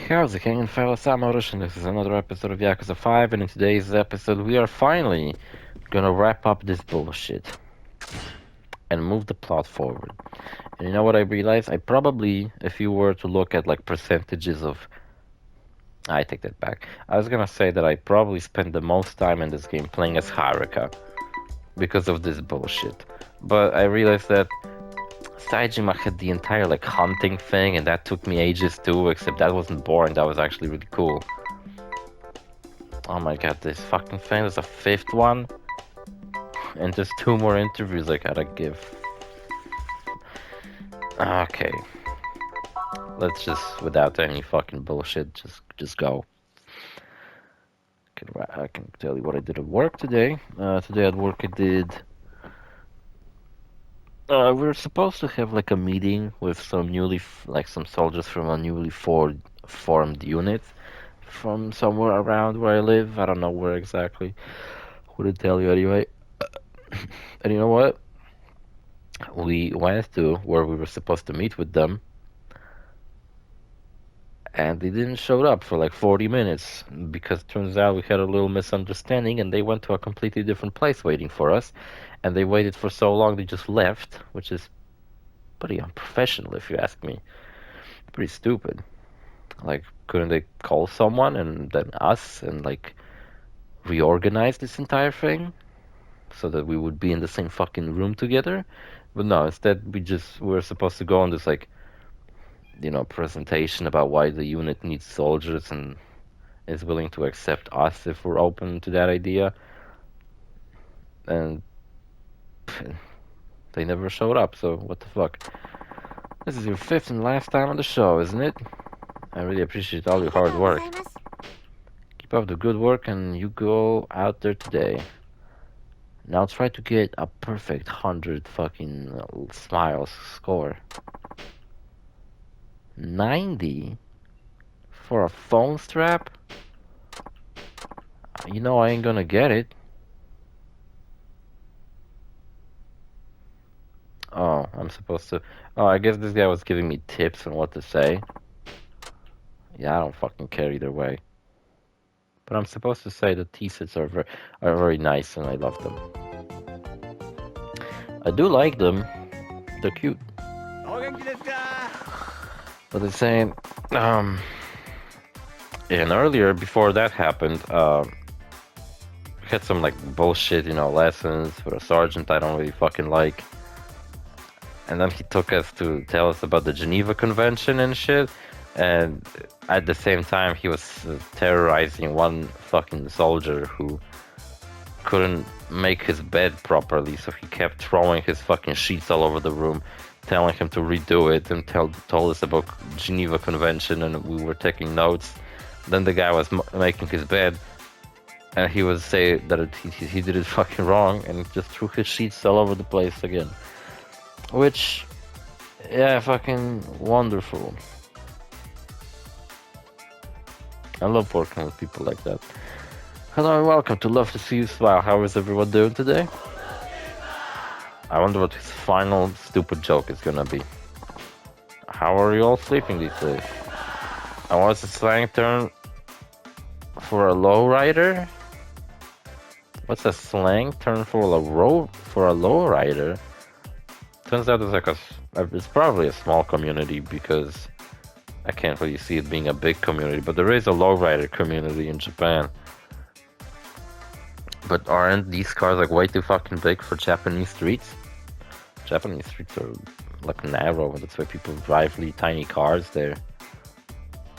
How's it going, fellas? I'm OrosZ, and this is another episode of Yakuza 5, and in today's episode we are finally gonna wrap up this bullshit and move the plot forward. And you know what I realized? I probably, if you were to look at like percentages of... I take that back. I was gonna say that I probably spent the most time in this game playing as Haruka because of this bullshit. But I realized that Saejima had the entire like hunting thing, and that took me ages too, except that wasn't boring, that was actually really cool. Oh my god, this fucking thing, there's a fifth one? And just 2 more interviews I gotta give. Okay. Let's just, without any fucking bullshit, just go. I can tell you what I did at work today. Today at work I did... we were supposed to have like a meeting with some some soldiers from a newly formed unit from somewhere around where I live. I don't know where exactly. Wouldn't tell you anyway. And you know what? We went to where we were supposed to meet with them, and they didn't show up for like 40 minutes because it turns out we had a little misunderstanding, and they went to a completely different place waiting for us. And they waited for so long they just left, which is pretty unprofessional if you ask me. Pretty stupid. Like, couldn't they call someone and then us and like reorganize this entire thing so that we would be in the same fucking room together? But no, instead we were supposed to go on this like, you know, presentation about why the unit needs soldiers and is willing to accept us if we're open to that idea. And they never showed up, so what the fuck. This is your 5th and last time on the show, isn't it? I really appreciate all your hard work. Keep up the good work and you go out there today. Now try to get a perfect 100 fucking smiles score. 90? For a phone strap? You know I ain't gonna get it. Oh, I'm supposed to... Oh, I guess this guy was giving me tips on what to say. Yeah, I don't fucking care either way. But I'm supposed to say that T-sets are very nice and I love them. I do like them. They're cute. But they're saying... and earlier, before that happened, we had some like bullshit, you know, lessons for a sergeant I don't really fucking like. And then he took us to tell us about the Geneva Convention and shit. And at the same time, he was terrorizing one fucking soldier who couldn't make his bed properly. So he kept throwing his fucking sheets all over the room, telling him to redo it, and told us about Geneva Convention, and we were taking notes. Then the guy was making his bed, and he was saying that he did it fucking wrong, and just threw his sheets all over the place again. Which, yeah, fucking wonderful. I love working with people like that. Hello and welcome to Love to See You Smile. How is everyone doing today? I wonder what his final stupid joke is gonna be. How are you all sleeping these days? And what's the slang term for a lowrider? What's a slang term for a lowrider? Turns out it's like it's probably a small community because I can't really see it being a big community, but there is a lowrider community in Japan. But aren't these cars like way too fucking big for Japanese streets? Japanese streets are like narrow, and that's why people drive really tiny cars there.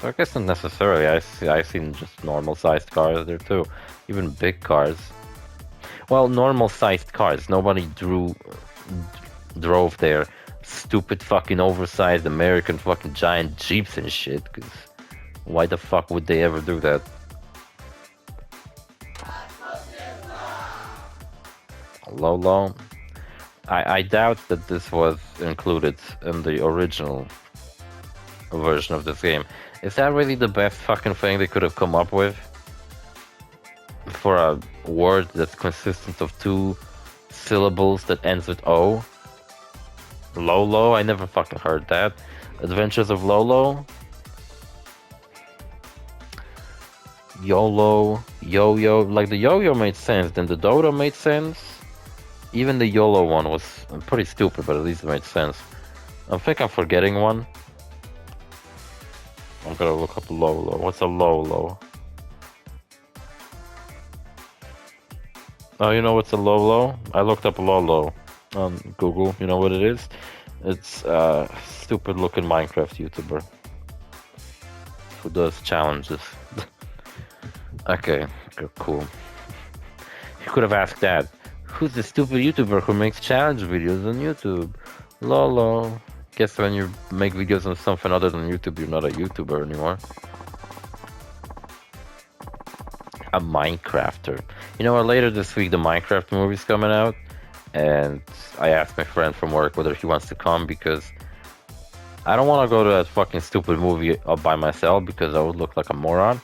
So I guess not necessarily. I've seen just normal sized cars there too, even big cars. Well, normal sized cars. Nobody drove their stupid fucking oversized American fucking giant Jeeps and shit, because why the fuck would they ever do that? Lolo. I doubt that this was included in the original version of this game. Is that really the best fucking thing they could have come up with? For a word that's consistent of 2 syllables that ends with O? Lolo? I never fucking heard that. Adventures of Lolo? YOLO, Yo-Yo. Like the Yo-Yo made sense, then the Dodo made sense. Even the YOLO one was pretty stupid, but at least it made sense. I think I'm forgetting one. I'm gonna look up Lolo. What's a Lolo? Oh, you know what's a Lolo? I looked up Lolo on Google. You know what it is? It's a stupid looking Minecraft YouTuber who does challenges. Okay, cool. You could have asked that. Who's the stupid YouTuber who makes challenge videos on YouTube? Lolo. Guess when you make videos on something other than YouTube, you're not a YouTuber anymore. A Minecrafter. You know what? Later this week, the Minecraft movie's coming out, and I asked my friend from work whether he wants to come because I don't want to go to that fucking stupid movie all by myself because I would look like a moron.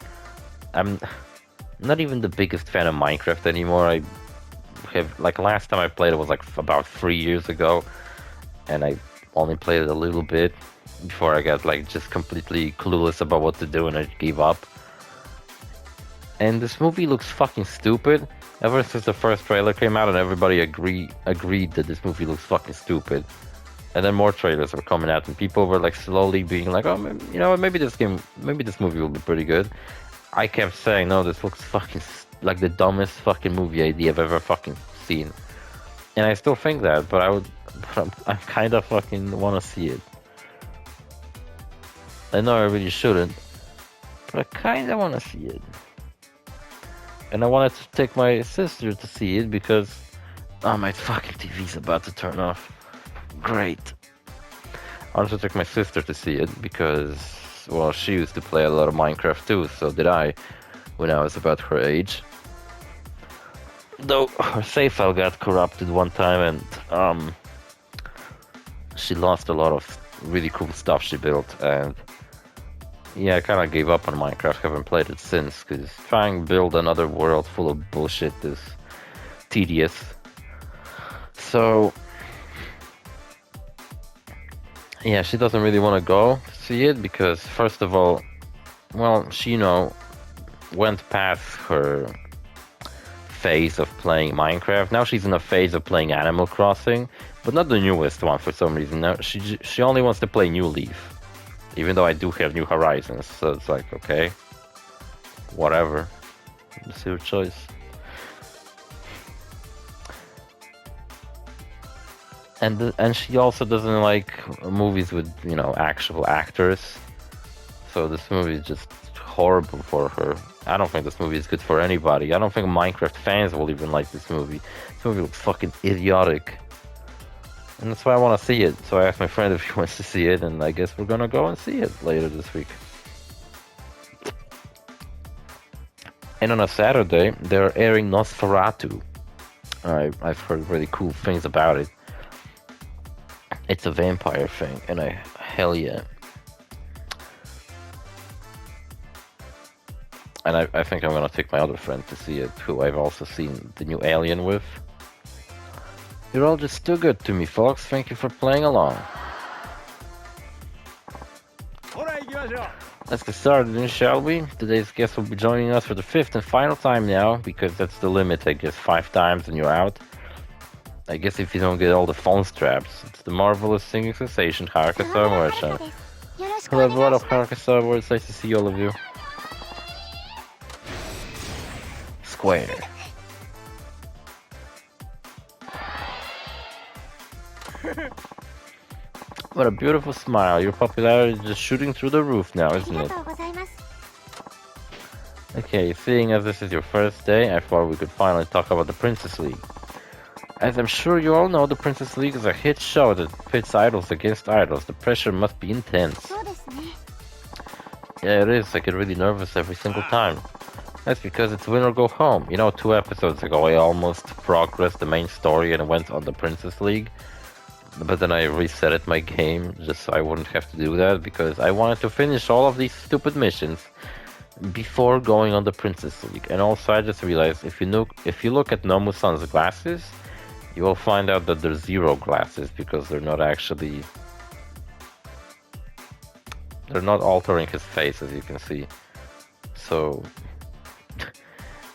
I'm not even the biggest fan of Minecraft anymore. I have, like, last time I played it was like about 3 years ago, and I only played it a little bit before I got like just completely clueless about what to do and I gave up. And this movie looks fucking stupid. Ever since the first trailer came out and everybody agreed that this movie looks fucking stupid. And then more trailers were coming out and people were like slowly being like, oh, you know what, maybe this movie will be pretty good. I kept saying, no, this looks fucking like the dumbest fucking movie idea I've ever fucking seen. And I still think that, but I kind of fucking want to see it. I know I really shouldn't, but I kind of want to see it. And I wanted to take my sister to see it because, oh, my fucking TV's about to turn off. Great. I wanted to take my sister to see it because, well, she used to play a lot of Minecraft too, so did I, when I was about her age. Though her save file got corrupted one time and she lost a lot of really cool stuff she built, and yeah, I kind of gave up on Minecraft, haven't played it since, because trying to build another world full of bullshit is tedious. So yeah, she doesn't really want to go see it because, first of all, well, she, you know, went past her phase of playing Minecraft. Now she's in a phase of playing Animal Crossing, but not the newest one for some reason. Now she only wants to play New Leaf, even though I do have New Horizons. So it's like, okay, whatever. It's your choice. And she also doesn't like movies with, you know, actual actors. So this movie is just horrible for her. I don't think this movie is good for anybody. I don't think Minecraft fans will even like this movie. This movie looks fucking idiotic. And that's why I want to see it. So I asked my friend if he wants to see it, and I guess we're gonna go and see it later this week. And on a Saturday, they're airing Nosferatu. I've heard really cool things about it. It's a vampire thing, and hell yeah. And I think I'm gonna take my other friend to see it, who I've also seen the new Alien with. You're all just too good to me, folks. Thank you for playing along. Let's get started then, shall we? Today's guest will be joining us for the 5th and final time now, because that's the limit, I guess, 5 times and you're out. I guess if you don't get all the phone straps. It's the marvelous singing sensation, Haruka Sawamura-chan. Hello everyone of Haruka Sawamura, it's nice to see all of you. Square. What a beautiful smile. Your popularity is just shooting through the roof now, isn't it? Okay, seeing as this is your first day, I thought we could finally talk about the Princess League. As I'm sure you all know, the Princess League is a hit show that pits idols against idols. The pressure must be intense. Yeah, it is. I get really nervous every single time. That's because it's win or go home. You know, 2 episodes ago I almost progressed the main story and went on the Princess League. But then I reset my game just so I wouldn't have to do that, because I wanted to finish all of these stupid missions before going on the Princess League. And also I just realized if you look at Nomu-san's glasses, you will find out that there's 0 glasses, because they're not altering his face, as you can see. So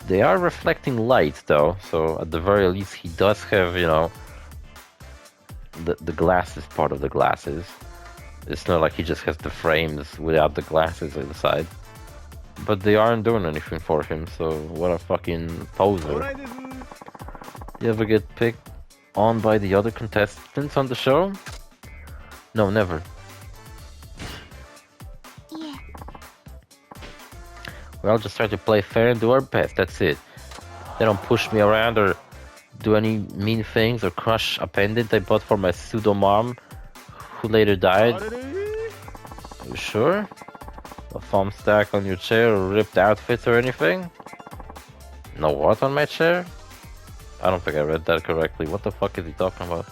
They are reflecting light though, so at the very least he does have, you know, the glasses part of the glasses. It's not like he just has the frames without the glasses inside. But they aren't doing anything for him, so what a fucking poser. You ever get picked on by the other contestants on the show? No, never. Yeah. We all just try to play fair and do our best, that's it. They don't push me around or do any mean things or crush a pendant I bought for my pseudo mom who later died. Are you sure? A thumb stack on your chair or ripped outfits or anything? No what on my chair? I don't think I read that correctly. What the fuck is he talking about?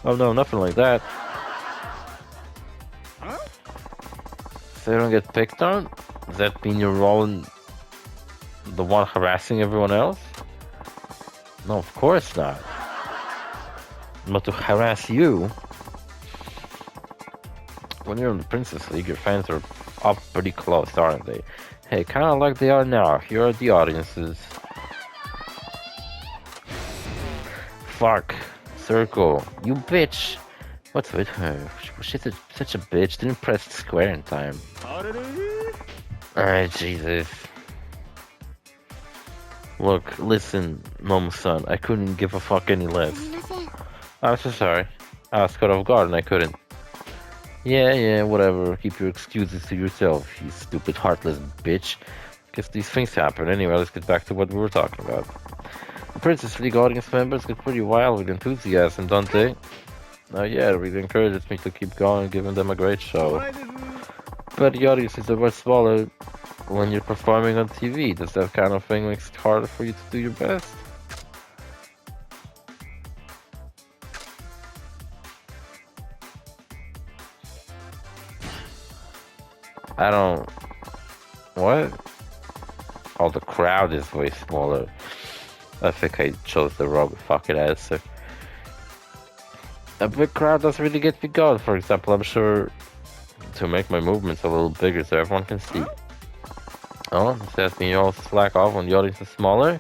Oh no, nothing like that. So you don't get picked on? Does that mean you're all the one harassing everyone else? No, of course not. But to harass you... When you're in the Princess League, your fans are up pretty close, aren't they? Hey, kinda like they are now. Here are the audiences. Fuck. Circle. You bitch. What's with her? She's such a bitch. Didn't press square in time. Alright, Jesus. Look, listen, Momo-san. I couldn't give a fuck any less. I'm so sorry. I was caught off guard and I couldn't. Yeah, whatever. Keep your excuses to yourself, you stupid, heartless bitch. Guess these things happen. Anyway, let's get back to what we were talking about. The Princess League audience members get pretty wild with enthusiasm, don't they? Oh yeah, it really encourages me to keep going, giving them a great show. But the audience is a much smaller when you're performing on TV. Does that kind of thing make it harder for you to do your best? I don't... What? Oh, the crowd is way smaller. I think I chose the wrong fucking answer. A big crowd doesn't really get me going. For example, I'm sure to make my movements a little bigger so everyone can see. Oh, does that mean you all slack off when the audience is smaller?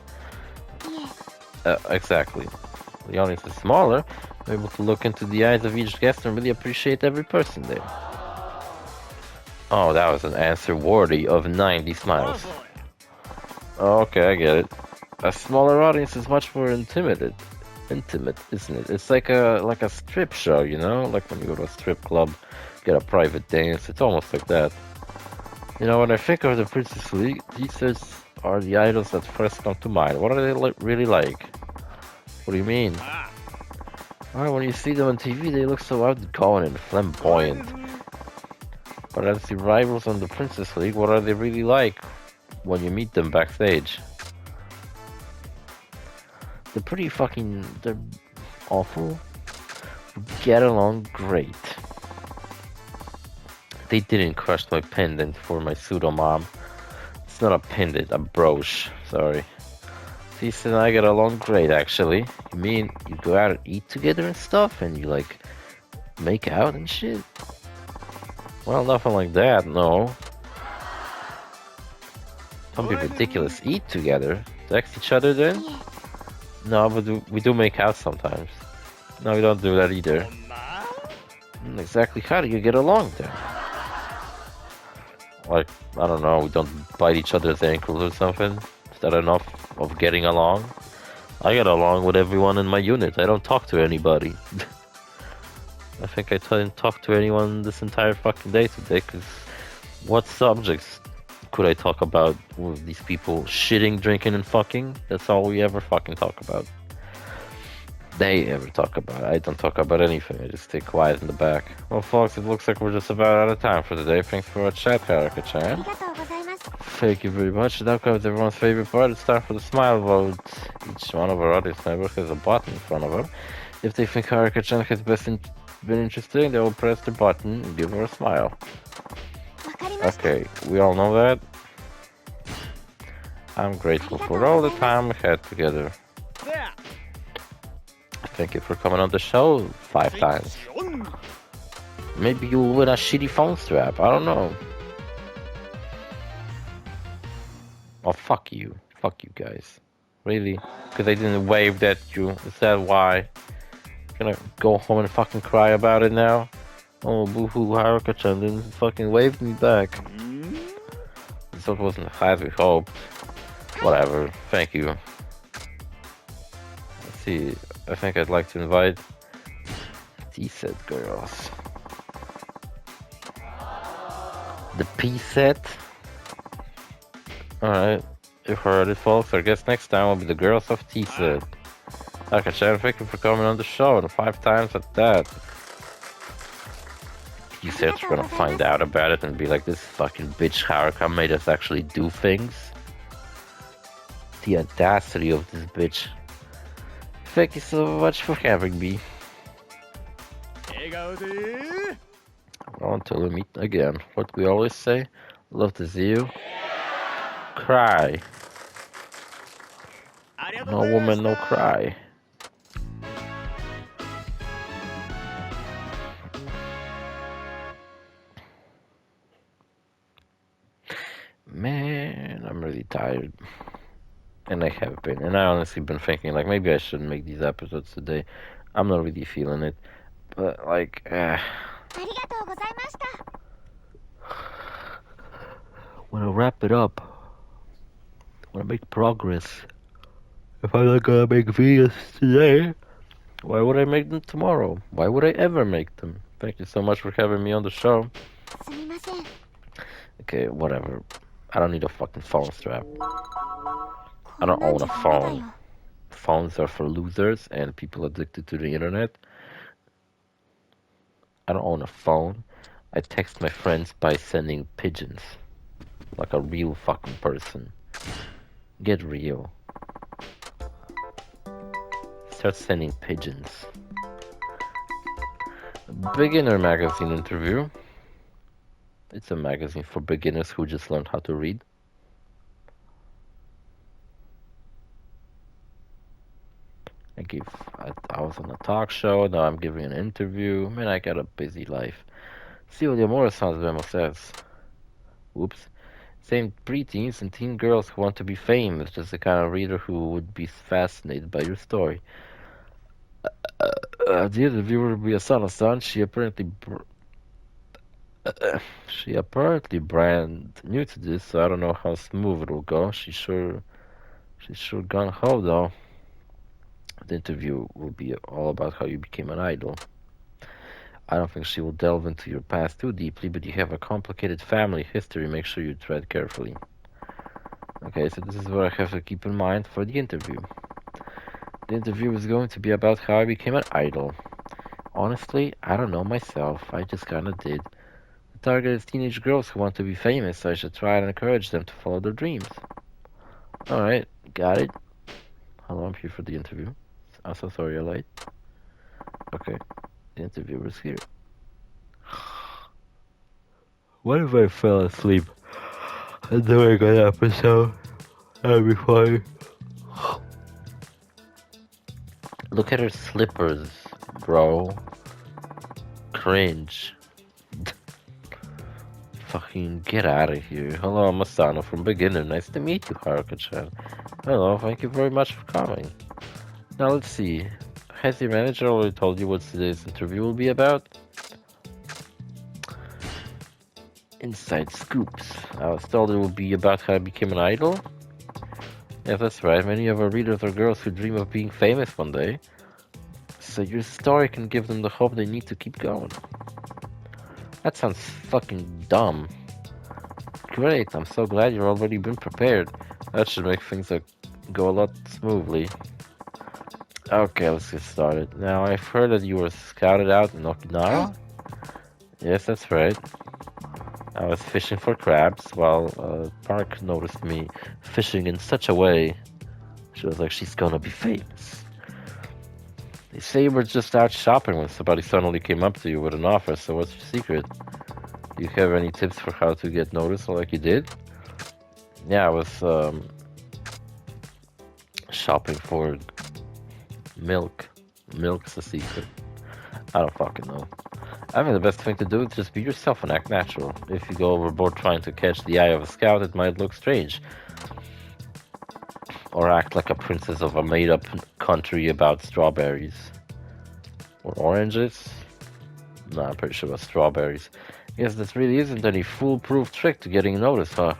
Exactly. The audience is smaller. I'm able to look into the eyes of each guest and really appreciate every person there. Oh, that was an answer worthy of 90 smiles. Okay, I get it. A smaller audience is much more intimate, isn't it? It's like a strip show, you know? Like when you go to a strip club, get a private dance. It's almost like that. You know, when I think of the Princess League, these are the idols that first come to mind. What are they really like? What do you mean? Well, when you see them on TV, they look so outgoing and flamboyant. But as the rivals on the Princess League, what are they really like when you meet them backstage? They're awful. Get along great. They didn't crush my pendant for my pseudo mom. It's not a pendant, a brooch. Sorry. Sis and I get along great, actually. You mean you go out and eat together and stuff, and you like make out and shit? Well, nothing like that, no. Don't be ridiculous. Eat together. Text each other then? No, but we do make out sometimes. No, we don't do that either. Exactly how do you get along then? Like, I don't know, we don't bite each other's ankles or something? Is that enough of getting along? I get along with everyone in my unit. I don't talk to anybody. I think I didn't talk to anyone this entire fucking day today, because what subjects could I talk about with these people? Shitting, drinking, and fucking? That's all we ever fucking talk about. They ever talk about. I don't talk about anything. I just stay quiet in the back. Well, folks, it looks like we're just about out of time for today. Thanks for our chat, Haruka-chan. Thank you very much. Now comes everyone's favorite part. It's time for the smile vote. Each one of our audience members has a button in front of them. If they think Haruka-chan has been interesting, they will press the button and give her a smile. Okay, we all know that. I'm grateful for all the time we had together. Thank you for coming on the show 5 times. Maybe you'll win a shitty phone strap, I don't know. Oh, fuck you. Fuck you guys. Really? Because I didn't wave at you. Is that why? Gonna go home and fucking cry about it now? Oh, boo-hoo, Haruka-chan didn't fucking wave me back. So it wasn't as we hoped. Whatever. Thank you. Let's see. I think I'd like to invite T-set girls. The P-set? Alright. You heard it, folks. I guess next time will be the girls of T-set. Haruka-chan, thank you for coming on the show, and 5 times at that. T-set's gonna find out about it and be like, this fucking bitch Haruka made us actually do things. The audacity of this bitch. Thank you so much for having me. Until we meet again. What we always say, love to see you cry. No woman, no cry. Man, I'm really tired. And I have been. And I honestly been thinking, like, maybe I shouldn't make these episodes today. I'm not really feeling it. But, like, when I wrap it up, when I make progress, if I'm not gonna make videos today, why would I make them tomorrow? Why would I ever make them? Thank you so much for having me on the show. Okay, whatever. I don't need a fucking phone strap. I don't own a phone. Phones are for losers and people addicted to the internet. I don't own a phone. I text my friends by sending pigeons. Like a real fucking person. Get real. Start sending pigeons. Beginner magazine interview. It's a magazine for beginners who just learned how to read. I was on a talk show, now I'm giving an interview. Man, I got a busy life. See what the Omura-san's memo says. Whoops. Same preteens and teen girls who want to be famous, just the kind of reader who would be fascinated by your story. The interviewer will be Asana-san. She apparently brand new to this, so I don't know how smooth it will go. She's sure gung-ho though. The interview will be all about how you became an idol. I don't think she will delve into your past too deeply, but you have a complicated family history. Make sure you tread carefully. Okay, so this is what I have to keep in mind for the interview. The interview is going to be about how I became an idol. Honestly, I don't know myself. I just kinda did. The target is teenage girls who want to be famous, so I should try and encourage them to follow their dreams. Alright, got it. Hello, I'm here for the interview. I'm so sorry you're late. Okay, the interviewer's here. What if I fell asleep during an episode? That'd be funny. Look at her slippers, bro. Cringe. Fucking get out of here. Hello, I'm Asano from Beginner. Nice to meet you, Haruka-chan. Hello, thank you very much for coming. Now let's see. Has your manager already told you what today's interview will be about? Inside scoops. I was told it will be about how I became an idol. Yeah, that's right. Many of our readers are girls who dream of being famous one day. So your story can give them the hope they need to keep going. That sounds fucking dumb. Great, I'm so glad you've already been prepared. That should make things go a lot smoothly. Okay, let's get started. Now, I've heard that you were scouted out in Okinawa? Yes, that's right. I was fishing for crabs while Park noticed me fishing in such a way. She was like, she's gonna be famous. They say you were just out shopping when somebody suddenly came up to you with an offer, so what's your secret? Do you have any tips for how to get noticed like you did? Yeah, I was shopping for milk. Milk's a secret. I don't fucking know. I think the best thing to do is just be yourself and act natural. If you go overboard trying to catch the eye of a scout, it might look strange. Or act like a princess of a made-up country about strawberries. Or oranges? No, I'm pretty sure it was strawberries. Guess this really isn't any foolproof trick to getting noticed, huh?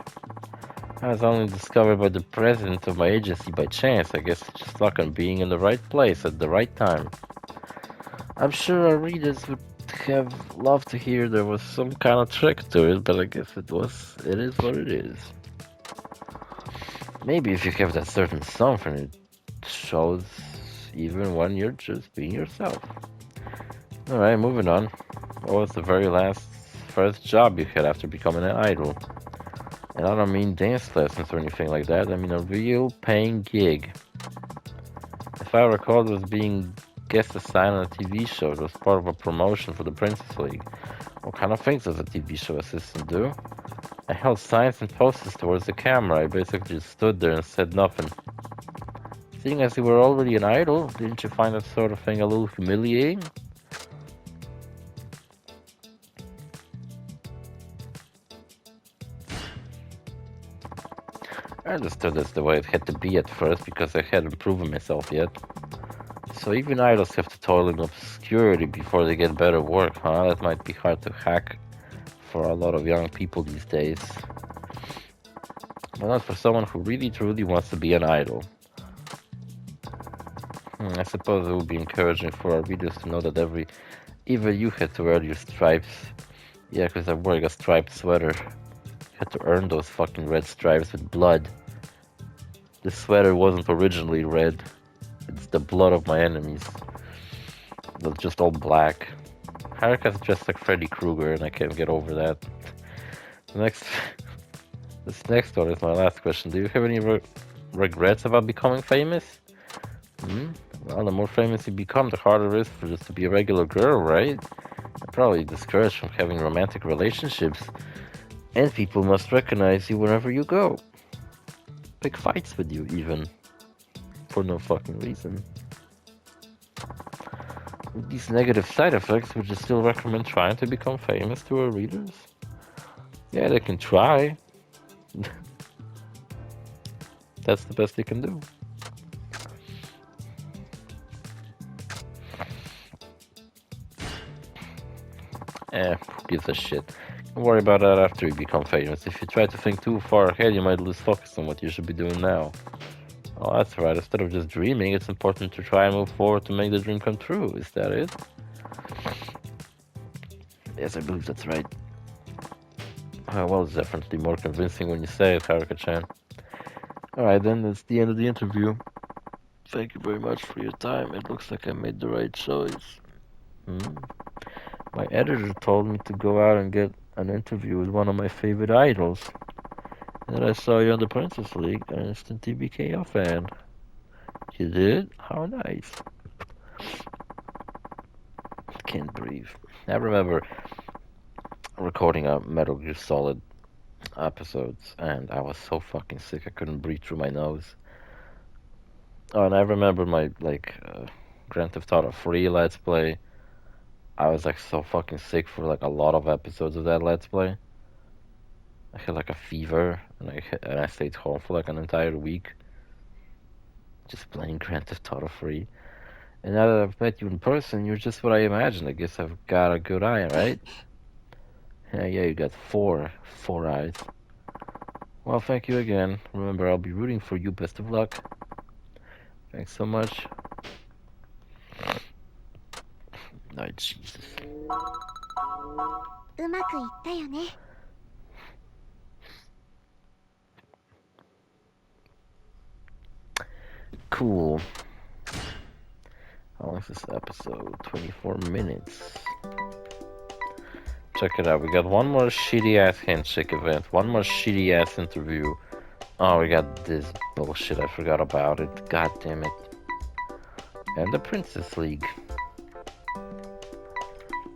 I was only discovered by the president of my agency by chance. I guess it's just luck on being in the right place at the right time. I'm sure our readers would have loved to hear there was some kind of trick to it, but I guess it is what it is. Maybe if you have that certain something, it shows even when you're just being yourself. Alright, moving on. What was the first job you had after becoming an idol? And I don't mean dance lessons or anything like that, I mean a real paying gig. If I recall, it was being guest assigned on a TV show. It was part of a promotion for the Princess League. What kind of things does a TV show assistant do? I held signs and posters towards the camera. I basically just stood there and said nothing. Seeing as you were already an idol, didn't you find that sort of thing a little humiliating? I understood that's the way it had to be at first because I hadn't proven myself yet. So even idols have to toil in obscurity before they get better work, huh? That might be hard to hack for a lot of young people these days. But not for someone who really truly wants to be an idol. I suppose it would be encouraging for our readers to know that even you had to wear your stripes. Yeah, because I'm wearing a striped sweater. Had to earn those fucking red stripes with blood. This sweater wasn't originally red. It's the blood of my enemies. They're just all black. Haruka's dressed like Freddy Krueger, and I can't get over that. This next one is my last question. Do you have any regrets about becoming famous? Well, the more famous you become, the harder it is for just to be a regular girl, right? You're probably discouraged from having romantic relationships. And people must recognize you wherever you go. Pick fights with you, even. For no fucking reason. With these negative side effects, would you still recommend trying to become famous to our readers? Yeah, they can try. That's the best they can do. Who gives a shit? Don't worry about that after you become famous. If you try to think too far ahead, you might lose focus on what you should be doing now. Oh, that's right. Instead of just dreaming, it's important to try and move forward to make the dream come true. Is that it? Yes, I believe that's right. Well, it's definitely more convincing when you say it, Haruka-chan. Alright then, that's the end of the interview. Thank you very much for your time. It looks like I made the right choice. My editor told me to go out and get an interview with one of my favorite idols. And then I saw you on the Princess League, and instantly became a fan. You did? How nice. Can't breathe. I remember recording a Metal Gear Solid episodes, and I was so fucking sick I couldn't breathe through my nose. Oh, and I remember my, Grand Theft Auto 3 Let's Play. I was, so fucking sick for, a lot of episodes of that Let's Play. I had, a fever, and I stayed home for, an entire week. Just playing Grand Theft Auto 3. And now that I've met you in person, you're just what I imagined. I guess I've got a good eye, right? Yeah, you got four eyes. Well, thank you again. Remember, I'll be rooting for you. Best of luck. Thanks so much. Oh, Jesus. Cool. How long is this episode? 24 minutes. Check it out. We got one more shitty ass handshake event. One more shitty ass interview. Oh, we got this bullshit. I forgot about it. God damn it. And the Princess League.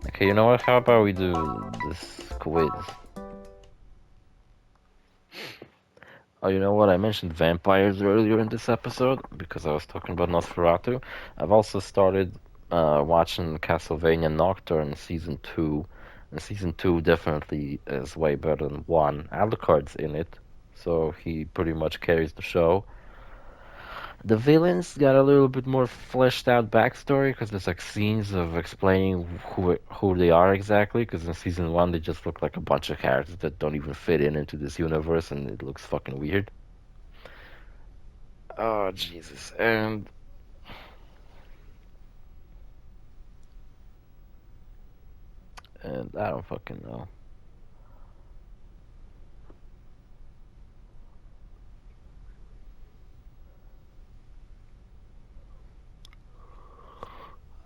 Okay, you know what? How about we do this quiz? Oh, you know what? I mentioned vampires earlier in this episode because I was talking about Nosferatu. I've also started watching Castlevania Nocturne Season 2. And Season 2 definitely is way better than 1. Alucard's in it, so he pretty much carries the show. The villains got a little bit more fleshed out backstory because there's like scenes of explaining who they are exactly. Because in season one they just look like a bunch of characters that don't even fit in into this universe, and it looks fucking weird. Oh Jesus! And I don't fucking know.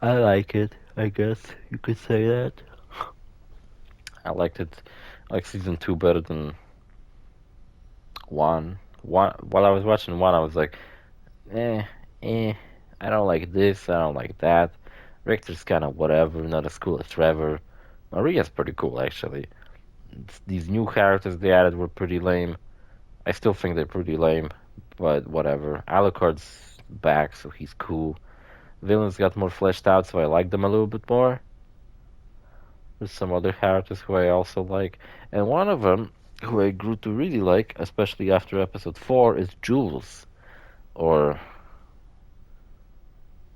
I like it. I guess you could say that. I liked it. I like season two better than one. One while I was watching one, I was like, eh, eh. I don't like this. I don't like that. Richter's kind of whatever. Not as cool as Trevor. Maria's pretty cool actually. These new characters they added were pretty lame. I still think they're pretty lame, but whatever. Alucard's back, so he's cool. Villains got more fleshed out, so I like them a little bit more. There's some other characters who I also like, and one of them who I grew to really like, especially after episode 4, is Jules. Or,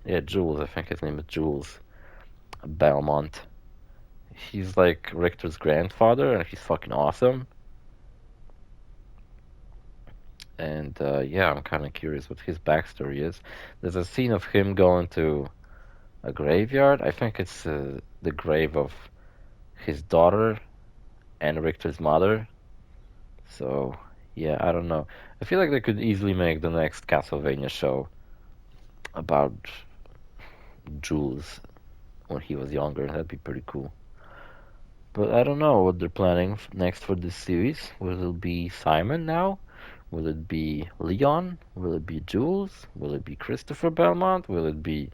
yeah, Jules, I think his name is Jules Belmont. He's like Richter's grandfather, and he's fucking awesome. And yeah, I'm kind of curious what his backstory is. There's a scene of him going to a graveyard. I think it's the grave of his daughter and Richter's mother. So, yeah, I don't know. I feel like they could easily make the next Castlevania show about Jules when he was younger. That'd be pretty cool. But I don't know what they're planning next for this series. Will it be Simon now? Will it be Leon? Will it be Jules? Will it be Christopher Belmont? Will it be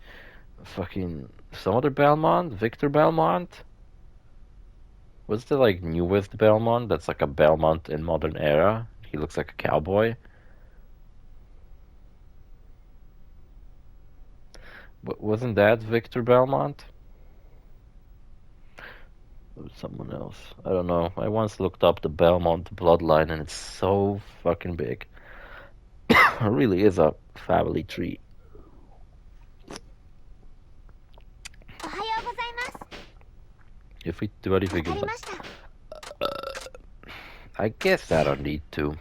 fucking some other Belmont? Victor Belmont? What's the like newest Belmont? That's like a Belmont in modern era. He looks like a cowboy. Wasn't that Victor Belmont? Or someone else? I don't know. I once looked up the Belmont bloodline and it's so fucking big. It really is a family tree. If we do anything, I guess I don't need to.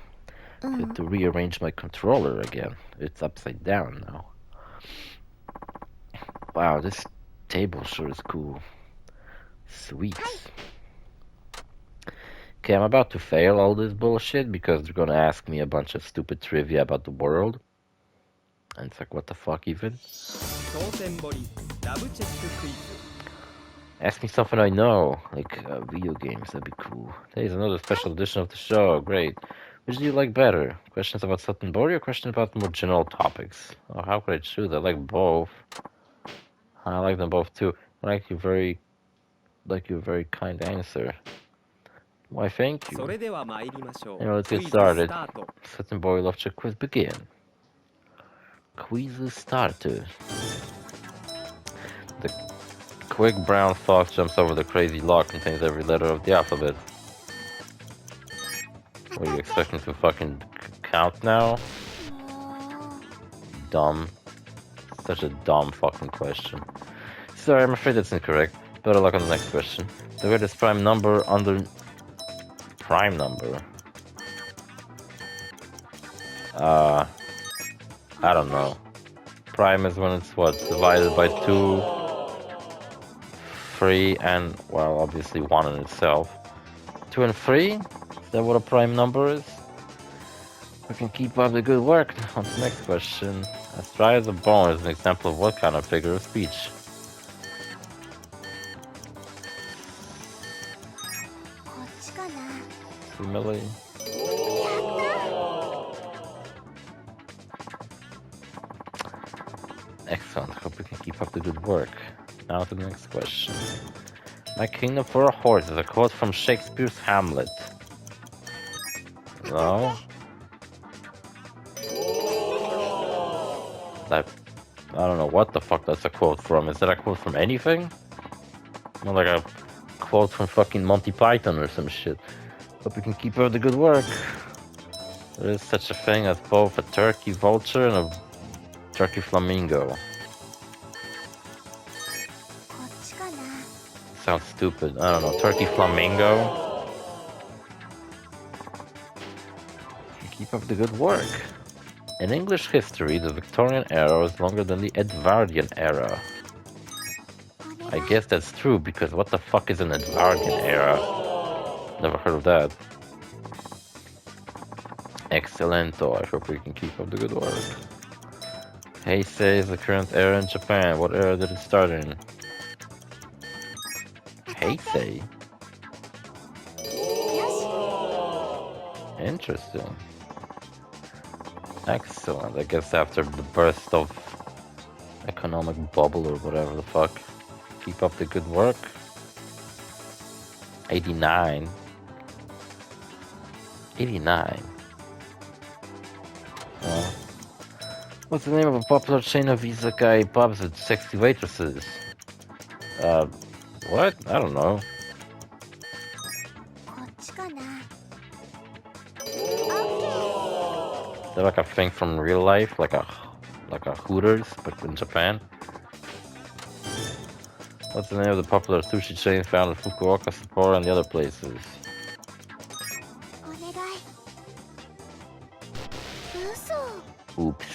I have to rearrange my controller again. It's upside down now. Wow, this table sure is cool. Sweet. Okay, I'm about to fail all this bullshit because they're gonna ask me a bunch of stupid trivia about the world. And it's like, what the fuck even? Ask me something I know, like video games, that'd be cool. There's another special edition of the show, great. Which do you like better? Questions about Sutton-Bori or questions about more general topics? Oh, how could I choose? I like both. I like them both too. I like your very kind answer. Why, thank you. Anyway, let's get started. Sutton-Bori Love Check quiz begin. Quiz started. The quick brown fox jumps over the crazy log, contains every letter of the alphabet. What are you expecting to fucking count now? Dumb. Such a dumb fucking question. Sorry, I'm afraid that's incorrect. Better luck on the next question. The greatest prime number under... Prime number? I don't know. Prime is when it's what? Divided by 2, 3, and, well, obviously 1 in itself. 2 and 3? Is that what a prime number is? We can keep up the good work. On to the next question. As dry as a bone is an example of what kind of figure of speech? Simile. Excellent. Hope we can keep up the good work. Now to the next question. My kingdom for a horse is a quote from Shakespeare's Hamlet. No? I don't know what the fuck that's a quote from. Is that a quote from anything? Not like a quote from fucking Monty Python or some shit. Hope we can keep up the good work. There is such a thing as both a turkey vulture and a Turkey Flamingo. こっちかな。 Sounds stupid. I don't know. Turkey Flamingo? Keep up the good work. In English history, the Victorian era was longer than the Edwardian era. I guess that's true, because what the fuck is an Edwardian era? Never heard of that. Excellento. I hope we can keep up the good work. Heisei is the current era in Japan. What era did it start in? Heisei? Interesting. Excellent. I guess after the burst of economic bubble or whatever the fuck. Keep up the good work. 89. 89. What's the name of a popular chain of izakaya pubs with sexy waitresses? What? I don't know. こっちかな。 Is that like a thing from real life? Like a Hooters, but in Japan? What's the name of the popular sushi chain found in Fukuoka, Sapporo, and the other places? お願い。嘘。 Oops.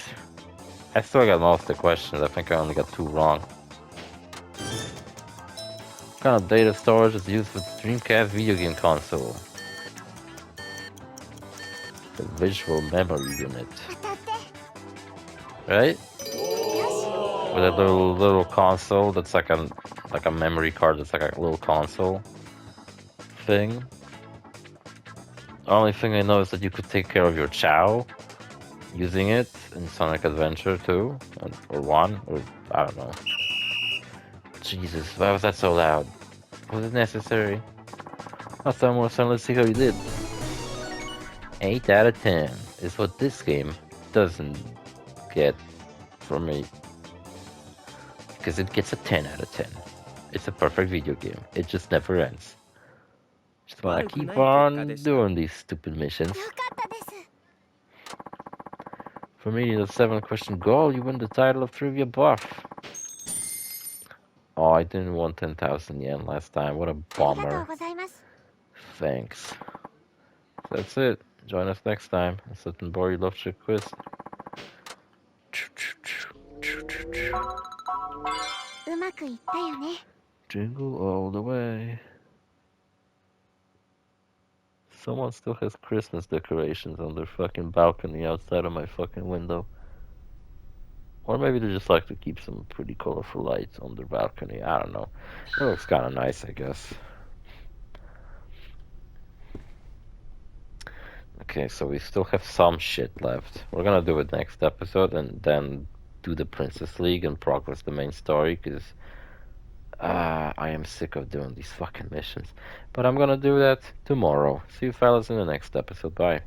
I still got most of the questions. I think I only got 2 wrong. What kind of data storage is used with the Dreamcast video game console? The visual memory unit. 当たって。 Right? よし。 With a little console that's like a memory card that's like a little console thing. The only thing I know is that you could take care of your Chow using it in Sonic Adventure 2 or 1 or I don't know. Jesus, why was that so loud? Was it necessary? Last time more son, let's see how you did. 8 out of 10 is what this game doesn't get from me. Because it gets a 10 out of 10. It's a perfect video game. It just never ends. Just wanna keep on doing these stupid missions. よかったです。 For me, the 7-question goal, you win the title of Trivia Buff. Oh, I didn't want 10,000 yen last time. What a ありがとう bummer. ございます。 Thanks. That's it. Join us next time. A certain boy you love your quiz. うまくいったよね。 Jingle all the way. Someone still has Christmas decorations on their fucking balcony outside of my fucking window. Or maybe they just like to keep some pretty colorful lights on their balcony. I don't know. It looks kind of nice, I guess. Okay, so we still have some shit left. We're gonna do it next episode and then do the Princess League and progress the main story, because I am sick of doing these fucking missions. But I'm gonna do that tomorrow. See you fellas in the next episode. Bye.